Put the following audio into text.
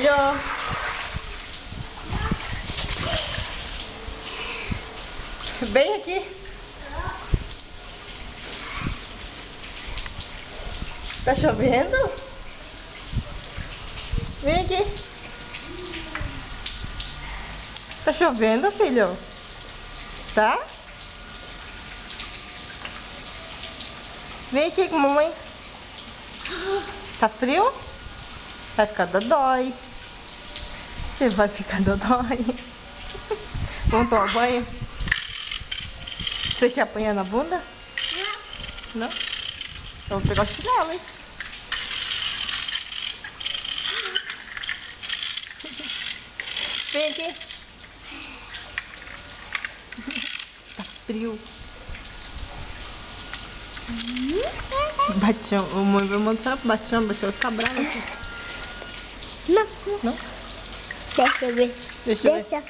filho. Bem aqui. Tá chovendo? Vem aqui. Tá chovendo, filho? Tá? Vem aqui com a mamãe. Tá frio? Vai ficar dodói. Você vai ficar dodói. Vamos tomar banho? Você quer apanhar na bunda? Não. Não? Então vou pegar o chinelo, hein? Vem aqui. Tá frio. Batião, a mãe vai mostrar pro Batião vai ficar bravo aqui. Não. Não? Deixa eu ver. Deixa eu ver.